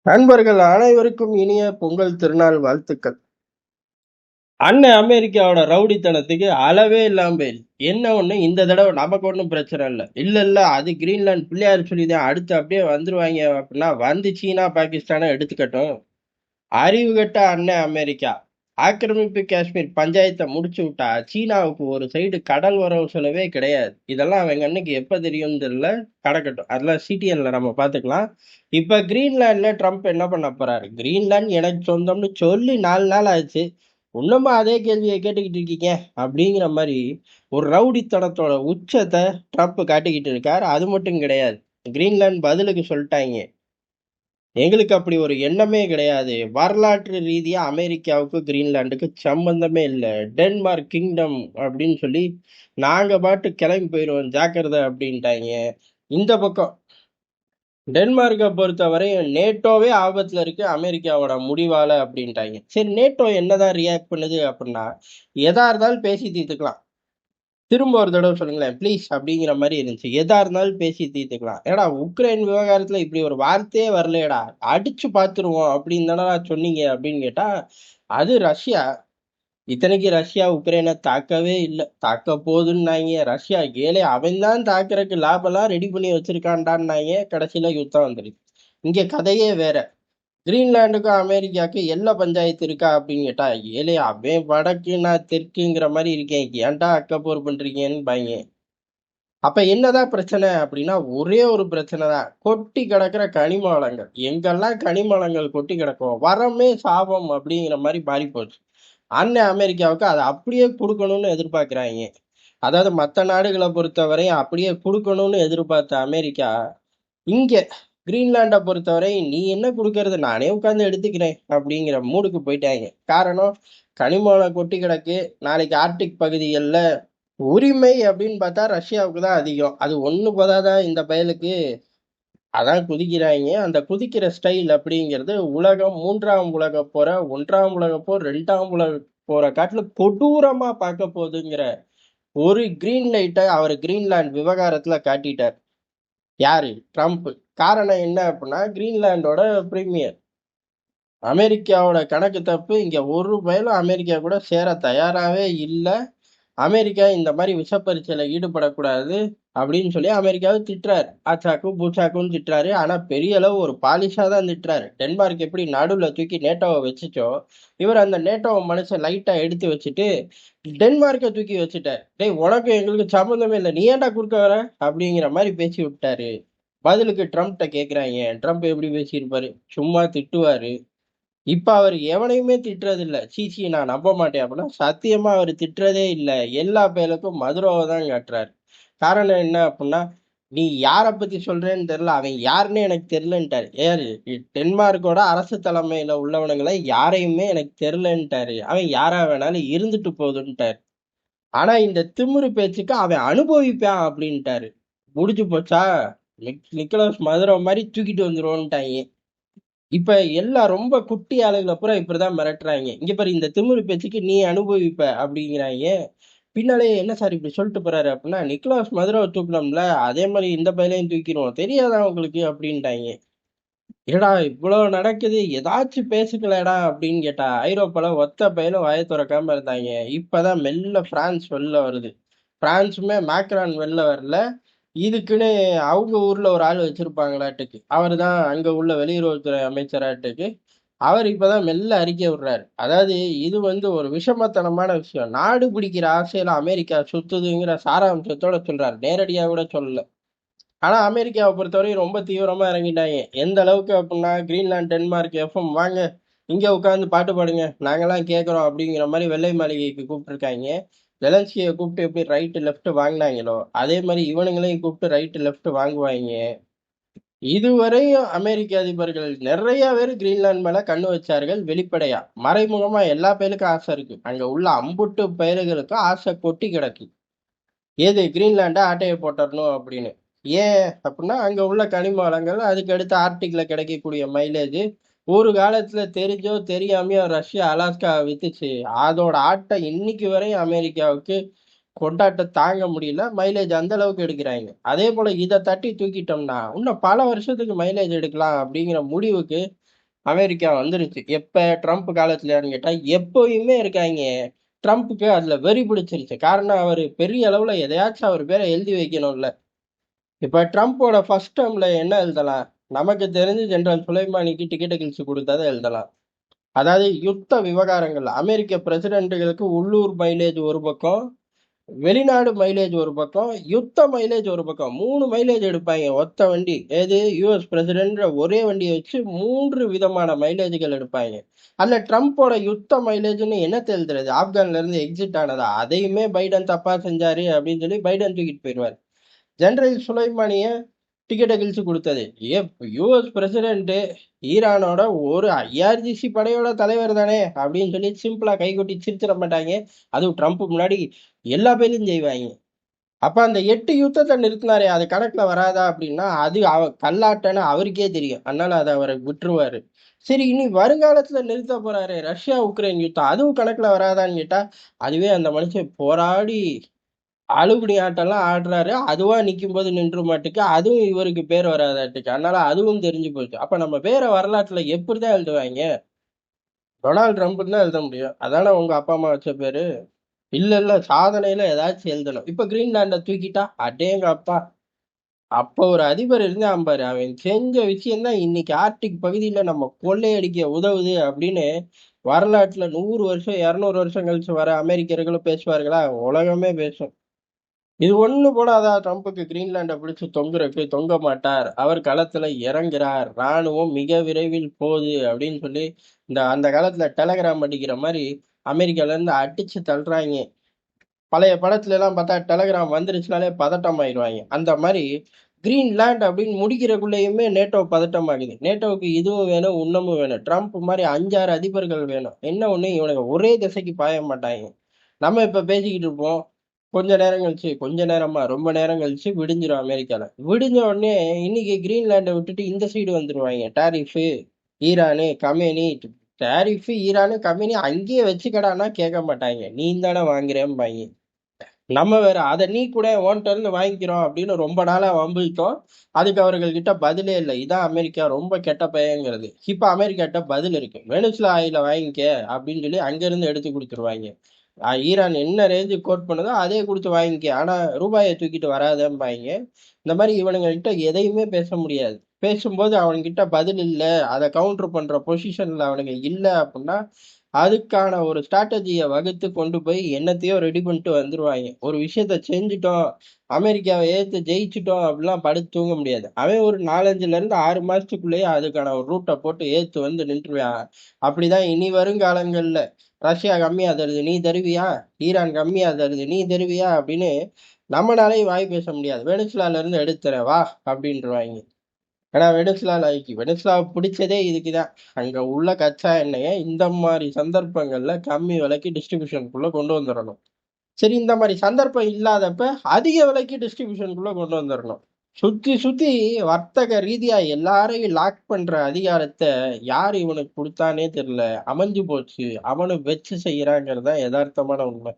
நண்பர்கள் அனைவருக்கும் இனிய பொங்கல் திருநாள் வாழ்த்துக்கள். அண்ணன் அமெரிக்காவோட ரவுடித்தனத்துக்கு அளவே இல்லாம போயிடுச்சு. என்ன ஒண்ணு இந்த தடவை நமக்கு ஒன்றும் பிரச்சனை இல்லை. இல்ல அது கிரீன்லாந்து பிள்ளையார் சொல்லிதான் அடுத்து அப்படியே வந்துருவாங்க அப்படின்னா வந்து சீனா பாகிஸ்தானை எடுத்துக்கட்டும். அறிவு கெட்ட அண்ணன் அமெரிக்கா ஆக்கிரமிப்பு காஷ்மீர் பஞ்சாயத்தை முடிச்சு விட்டா சீனாவுக்கு ஒரு சைடு கடல் வரவு செலவே கிடையாது. இதெல்லாம் அவங்க அன்னைக்கு எப்ப தெரியும் தெரியல. கடக்கட்டும், அதெல்லாம் சிடிஎன்ல நம்ம பாத்துக்கலாம். இப்ப கிரீன்லாந்துல ட்ரம்ப் என்ன பண்ண போறாரு? கிரீன்லாந்து எனக்கு சொந்தம்னு சொல்லி 4 நாள் ஆச்சு, இன்னுமா அதே கேள்வியை கேட்டுக்கிட்டு இருக்கீங்க அப்படிங்கிற மாதிரி ஒரு ரவுடித்தனத்தோட உச்சத்தை ட்ரம்ப் காட்டிக்கிட்டு இருக்காரு. அது மட்டும் கிடையாது, கிரீன்லாந்து பதிலுக்கு சொல்லிட்டாங்க, எங்களுக்கு அப்படி ஒரு எண்ணமே கிடையாது. வரலாற்று ரீதியா அமெரிக்காவுக்கு கிரீன்லாண்டுக்கு சம்பந்தமே இல்லை. டென்மார்க் கிங்டம் அப்படின்னு சொல்லி நாங்க பாட்டு கிளம்பி போயிடுவோம், ஜாக்கிரதை அப்படின்ட்டாங்க. இந்த பக்கம் டென்மார்க்கை பொறுத்தவரை நேட்டோவே ஆபத்துல இருக்கு அமெரிக்காவோட முடிவால அப்படின்ட்டாங்க. சரி, நேட்டோ என்னதான் ரியாக்ட் பண்ணுது அப்படின்னா, எதா இருந்தாலும் பேசி தீர்த்துக்கலாம். திரும்ப ஒரு தடவை சொல்லுங்களேன் ப்ளீஸ் அப்படிங்கிற மாதிரி இருந்துச்சு. எதா இருந்தாலும் பேசி தீர்த்துக்கலாம். ஏடா உக்ரைன் விவகாரத்துல இப்படி ஒரு வார்த்தையே வரலையேடா, அடிச்சு பார்த்துருவோம் அப்படின்னு தானடா சொன்னீங்க அப்படின்னு கேட்டா, அது ரஷ்யா. இத்தனைக்கு ரஷ்யா உக்ரைனை தாக்கவே இல்லை, தாக்க போகுதுன்னாங்க. ரஷ்யா ஏழை அவன் தான் தாக்குறதுக்கு லாபெல்லாம் ரெடி பண்ணி வச்சிருக்கான்டான்னாங்க. கடைசியில யுத்தம் வந்துருச்சு. இங்க கதையே வேற. கிரீன்லாண்டுக்கும் அமெரிக்காவுக்கு எல்லை பஞ்சாயத்து இருக்கா அப்படின்னு கேட்டா, ஏழை அவன் வடக்கு நான் தெற்குங்கிற மாதிரி இருக்கேன், ஏன்டா அக்கப்போர் பண்றீங்கன்னு பாங்க. அப்ப என்னதான் பிரச்சனை அப்படின்னா, ஒரே ஒரு பிரச்சனை தான், கொட்டி கிடக்கிற கனிம வளங்கள். எங்கெல்லாம் கனிம வளங்கள் கொட்டி கிடக்கும் வரமே சாபம் அப்படிங்கிற மாதிரி மாறி போச்சு. அண்ணன் அமெரிக்காவுக்கு அதை அப்படியே கொடுக்கணும்னு எதிர்பார்க்கிறாங்க. அதாவது மற்ற நாடுகளை பொறுத்தவரை அப்படியே கொடுக்கணும்னு எதிர்பார்த்த அமெரிக்கா இங்க கிரீன்லாண்டை பொறுத்தவரை நீ என்ன கொடுக்கறது, நானே உட்காந்து எடுத்துக்கிறேன் அப்படிங்கிற மூடுக்கு போயிட்டாங்க. காரணம், கனிம வளம் கொட்டி கிடக்கு. நாளைக்கு ஆர்டிக் பகுதிகளில் உரிமை அப்படின்னு பார்த்தா ரஷ்யாவுக்கு தான் அதிகம். அது ஒண்ணு போதாதான் இந்த பயலுக்கு, அதான் குதிக்கிறாங்க. அந்த குதிக்கிற ஸ்டைல் அப்படிங்கிறது உலகம் 3ஆம் உலக போற, 1ஆம் உலக போர், 2ஆம் உலக போற காட்டுல கொடூரமா பார்க்க போகுதுங்கிற ஒரு கிரீன் லைட்டை அவர் கிரீன்லாந்து விவகாரத்துல காட்டிட்டார். யாரு? ட்ரம்ப். காரணம் என்ன அப்படின்னா, கிரீன்லாண்டோட பிரீமியர். அமெரிக்காவோட கணக்கு தப்பு, இங்க ஒரு பயலும் அமெரிக்கா கூட சேர தயாராகவே இல்லை. அமெரிக்கா இந்த மாதிரி விஷப்பரீட்சையில ஈடுபடக்கூடாது அப்படின்னு சொல்லி அமெரிக்காவை திட்டுறாரு. ஆச்சாக்கு பூச்சாக்குன்னு திட்டுறாரு. ஆனா பெரிய அளவு ஒரு பாலிஷா தான் திட்டுறாரு. டென்மார்க் எப்படி நடுவுல தூக்கி நேட்டோவை வச்சுச்சோ, இவர் அந்த நேட்டோவை மனுஷன் லைட்டா எடுத்து வச்சுட்டு டென்மார்க்கை தூக்கி வச்சுட்டார். டேய், உனக்கு எங்களுக்கு சம்மந்தமே இல்லை, நீ ஏன்டா குறுக்க வர அப்படிங்கிற மாதிரி பேசி விட்டாரு. பதிலுக்கு ட்ரம்ப்ட கேக்குறாங்க, ட்ரம்ப் எப்படி பேசியிருப்பாரு? சும்மா திட்டுவாரு. இப்ப அவர் எவனையுமே திட்டுறது இல்ல. சீச்சி நான் நம்ப மாட்டேன் அப்படின்னா சத்தியமா அவர் திட்டுறதே இல்லை. எல்லா பேருக்கும் மதுரவை தான் காட்டுறாரு. காரணம் என்ன அப்படின்னா, நீ யாரை பத்தி சொல்றேன்னு தெரியல, அவன் யாருன்னு எனக்கு தெரியலன்ட்டாரு. ஏறு, டென்மார்க்கோட அரசு தலைமையில உள்ளவனுங்களை யாரையுமே எனக்கு தெரியலன்ட்டாரு. அவன் யாரா வேணாலும் இருந்துட்டு போகுதுன்ட்டாரு. ஆனா இந்த திமிரு பேச்சுக்கு அவன் அனுபவிப்பான் அப்படின்ட்டாரு. முடிஞ்சு போச்சா? நிக்கலஸ் மதுரை மாதிரி தூக்கிட்டு வந்துருவோன்ட்டாங்க. இப்ப எல்லாம் ரொம்ப குட்டி ஆளுகளை பூரா இப்படிதான் மிரட்டுறாங்க. இங்க பாரு, இந்த திமிரு பேச்சுக்கு நீ அனுபவிப்ப அப்படிங்கிறாங்க. பின்னாலே என்ன சார் இப்படி சொல்லிட்டு போறாரு அப்படின்னா, நிக்கலாஸ் மதுரை தூக்கணும்ல, அதே மாதிரி இந்த பையனையும் தூக்கிடுவோம், தெரியாதா உங்களுக்கு அப்படின்ட்டாங்க. ஏடா இவ்வளவு நடக்குது, ஏதாச்சும் பேசுக்கலடா அப்படின்னு கேட்டா, ஐரோப்பால ஒத்த பையனும் வாயை திறக்காம இருந்தாங்க. இப்பதான் மெல்ல பிரான்ஸ் வெளில வருது. பிரான்ஸுமே மேக்ரான் வெளில வரல. இதுக்குன்னு அவங்க ஊர்ல ஒரு ஆள் வச்சிருப்பாங்களாட்டுக்கு, அவர் தான் அங்க உள்ள வெளியுறவுத்துறை அமைச்சராட்டுக்கு. அவர் இப்பதான் மெல்ல அறிக்கை விடுறாரு. அதாவது இது ஒரு விஷமத்தனமான விஷயம். நாடு பிடிக்கிற ஆசையில அமெரிக்கா சுத்துதுங்கிற சாராம்சத்தோட சொல்றாரு, நேரடியா கூட சொல்லல. ஆனா அமெரிக்காவை பொறுத்தவரையும் ரொம்ப தீவிரமா இறங்கிட்டாங்க. எந்த அளவுக்கு அப்படின்னா, கிரீன்லாந்து டென்மார்க் எஃப்எம் வாங்க, இங்க உட்காந்து பாட்டு பாடுங்க, நாங்கெல்லாம் கேட்கறோம் அப்படிங்கிற மாதிரி வெள்ளை மாளிகைக்கு கூப்பிட்டுருக்காங்க. ஜெலன்ஸ்கியை கூப்பிட்டு எப்படி ரைட்டு லெஃப்ட் வாங்கினாங்களோ அதே மாதிரி இவனுங்களையும் கூப்பிட்டு ரைட்டு லெஃப்ட் வாங்குவாங்க. இதுவரையும் அமெரிக்க அதிபர்கள் நிறைய பேர் கிரீன்லாந்து மேல கண்ணு வச்சார்கள். வெளிப்படையா மறைமுகமா எல்லா பேருக்கும் ஆசை இருக்கு. அங்க உள்ள அம்புட்டு பயிர்களுக்கும் ஆசை கொட்டி கிடக்கு. ஏது கிரீன்லாண்டை ஆட்டையை போட்டுறணும் அப்படின்னு. ஏன் அப்படின்னா, அங்க உள்ள கனிம வளங்கள், அதுக்கு அடுத்து ஆர்டிக்ல கிடைக்கக்கூடிய மைலேஜ், ஒரு காலத்துல தெரிஞ்சோ தெரியாமையோ ரஷ்யா அலாஸ்கா வித்துச்சு. அதோட ஆட்டை இன்னைக்கு வரையும் அமெரிக்காவுக்கு கொண்டாட்ட தாங்க முடியல. மைலேஜ் அந்த அளவுக்கு எடுக்கிறாங்க. அதே போல இதை தட்டி தூக்கிட்டோம்னா இன்னும் பல வருஷத்துக்கு மைலேஜ் எடுக்கலாம் அப்படிங்கிற முடிவுக்கு அமெரிக்கா வந்துருச்சு. எப்ப ட்ரம்ப் காலத்துலயான்னு கேட்டா, எப்பயுமே இருக்காய்ங்க. ட்ரம்ப்புக்கு அதுல வெறி பிடிச்சிருச்சு. காரணம் அவரு பெரிய அளவுல எதையாச்சும் அவர் பேர எழுதி வைக்கணும்ல. இப்ப ட்ரம்ப்போட ஃபர்ஸ்ட் டெர்ம்ல என்ன எழுதலாம்? நமக்கு தெரிஞ்சு ஜெனரல் சுலைமானிக்கு டிக்கெட்ட கிழிச்சு குடுத்தத எழுதலாம். அதாவது யுத்த விவகாரங்கள் அமெரிக்க பிரசிடென்ட்களுக்கு உள்ளூர் மைலேஜ் ஒரு பக்கம், வெளிநாடு மைலேஜ் ஒரு பக்கம், யுத்த மைலேஜ் ஒரு பக்கம். 3 மைலேஜ் எடுப்பாய்ங்க ஒத்த வண்டி. எது யுஎஸ் பிரசிடென்ட் ஒரே வண்டிய வச்சு 3 விதமான மைலேஜ்கள் எடுப்பாய்ங்க. அதுல ட்ரம்ப்போட யுத்த மைலேஜ்ன்னு என்னத்த எழுதுறது? ஆப்கான்ல இருந்து எக்ஸிட் ஆனதா? அதையுமே பைடன் தப்பா செஞ்சாரு அப்படின்னு சொல்லி பைடன் தூக்கிட்டு போயிருவாரு. ஜெனரல் சுலைமானிய டிக்கெட்டை கிழிச்சு கொடுத்தது யுஎஸ் பிரசிடென்ட் ஈரானோட ஒரு ஐஆர்ஜிசி படையோட தலைவர் தானே அப்படின்னு சொல்லி சிம்பிளா கைகொட்டி சிரிச்சிட மாட்டாங்க. அதுவும் ட்ரம்ப் முன்னாடி எல்லா பேரும் செய்வாங்க. அப்ப அந்த 8 யுத்தத்தை நிறுத்தினாரே அது கணக்குல வராதா அப்படின்னா அது கல்லாட்டன்னு அவருக்கே தெரியும். அதனால அதை அவரை விட்டுருவாரு. சரி இனி வருங்காலத்துல நிறுத்த போறாரு ரஷ்யா உக்ரைன் யுத்தம் அதுவும் கணக்குல வராதான்னு கேட்டா அதுவே அந்த மனுஷன் போராடி அழுகுடி ஆட்டம்லாம் ஆடுறாரு. அதுவா நிக்கும்போது நின்று மாட்டுக்கு அதுவும் இவருக்கு பேர் வராதாட்டுக்கு. அதனால அதுவும் தெரிஞ்சு போச்சு. அப்ப நம்ம பேரை வரலாற்றுல எப்படிதான் எழுதுவாங்க? டொனால்டு ட்ரம்ப்னு தான் எழுத முடியும். அதானே உங்க அப்பா அம்மா வச்ச பேரு. இல்ல சாதனையில ஏதாச்சும் எழுதணும். இப்ப கிரீன்லாண்ட தூக்கிட்டா அடேங்க அப்பா. அப்ப ஒரு அதிபர் இருந்தான் பாரு, அவன் செஞ்ச விஷயம் தான் இன்னைக்கு ஆர்டிக் பகுதியில நம்ம கொள்ளையடிக்க உதவுது அப்படின்னு வரலாற்றுல 100 வருஷம் 200 வருஷம் கழிச்சு வர அமெரிக்கர்களும் பேசுவார்களா? உலகமே பேசும். இது ஒண்ணு போடாதா ட்ரம்புக்கு கிரீன்லாண்டை பிடிச்சு தொங்குறதுக்கு தொங்க மாட்டார். அவர் களத்துல இறங்குறார். ராணுவம் மிக விரைவில் போகுது அப்படின்னு சொல்லி அந்த காலத்துல டெலகிராம் அடிக்கிற மாதிரி அமெரிக்கால இருந்து அடிச்சு தள்ளுறாங்க. பழைய படத்துல எல்லாம் பார்த்தா டெலகிராம் வந்துருச்சுனாலே பதட்டம் ஆயிடுவாங்க. அந்த மாதிரி கிரீன்லாண்ட் அப்படின்னு முடிக்கிறக்குள்ளேயுமே நேட்டோ பதட்டம் ஆகுது. நேட்டோவுக்கு இதுவும் வேணும் இன்னமும் வேணும். ட்ரம்ப் மாதிரி 5 6 அதிபர்கள் வேணும். என்ன ஒண்ணு இவனுக்கு ஒரே திசைக்கு பாய மாட்டாங்க. நம்ம இப்ப பேசிக்கிட்டு இருப்போம். கொஞ்ச நேரமா ரொம்ப நேரம் கழிச்சு விடிஞ்சிரும் அமெரிக்கால. விடிஞ்ச உடனே இன்னைக்கு கிரீன்லாண்டை விட்டுட்டு இந்த சைடு வந்துருவாங்க. Tariff Iran Khamenei tariff Iran Khamenei அங்கேயே வச்சுக்கடான்னா கேட்க மாட்டாங்க. நீ தானே வாங்குறேன்பாங்க. நம்ம வேற அதை நீ கூட உன்கிட்ட இருந்து வாங்கிக்கிறோம் அப்படின்னு ரொம்ப நாளா வம்பிழுத்தோம். அதுக்கு அவர்கள் கிட்ட பதிலே இல்லை. இதான் அமெரிக்கா ரொம்ப கெட்ட பையங்கிறது. இப்ப அமெரிக்காட்ட பதில் இருக்கு. வெனிசுலா ஆயில வாங்கிக்க அப்படின்னு சொல்லி அங்க இருந்து எடுத்து கொடுத்துருவாங்க. ஈரான் என்ன ரேஞ்சு கோட் பண்ணுதோ அதே கொடுத்து வாங்கிக்க. ஆனா ரூபாயை தூக்கிட்டு வராதம்பாங்க. இந்த மாதிரி இவனுங்ககிட்ட எதையுமே பேச முடியாது. பேசும்போது அவன்கிட்ட பதில் இல்லை, அதை கவுண்டர் பண்ற பொசிஷன்ல அவனுங்க இல்லை அப்படின்னா அதுக்கான ஒரு ஸ்ட்ராட்டஜியை வகுத்து கொண்டு போய் என்னத்தையோ ரெடி பண்ணிட்டு வந்துருவாங்க. ஒரு விஷயத்த செஞ்சுட்டோம், அமெரிக்காவை ஏத்து ஜெயிச்சுட்டோம் அப்படிலாம் படுத்து தூங்க முடியாது. அவன் ஒரு 4 5ல இருந்து 6 மாசத்துக்குள்ளேயே அதுக்கான ஒரு ரூட்டை போட்டு ஏத்து வந்து நின்றுவான். அப்படிதான் இனி வருங்காலங்கள்ல ரஷ்யா கம்மியா தருது நீ தருவியா, ஈரான் கம்மியா தருது நீ தருவியா அப்படின்னு நம்மளாலையும் வாய் பேச முடியாது. வெனிசுலால இருந்து எடுத்துறேன் வா அப்படின்ட்டுருவாங்க. ஏன்னா வெனிசுலாவை பிடிச்சதே இதுக்குதான். அங்க உள்ள கச்சா எண்ணெயை இந்த மாதிரி சந்தர்ப்பங்கள்ல கம்மி விலைக்கு டிஸ்ட்ரிபியூஷனுக்குள்ள கொண்டு வந்துடணும். சரி இந்த மாதிரி சந்தர்ப்பம் இல்லாதப்ப அதிக விலைக்கு டிஸ்ட்ரிபியூஷனுக்குள்ள கொண்டு வந்துடணும். சுத்தி சுத்தி வர்த்தக ரீதியா எல்லாரையும் லாக் பண்ற அதிகாரத்தை யார் இவனுக்கு கொடுத்தானே தெரியல. அமைஞ்சு போச்சு. அவனு வச்சு செய்யறாங்கிறது தான் யதார்த்தமான உண்மை.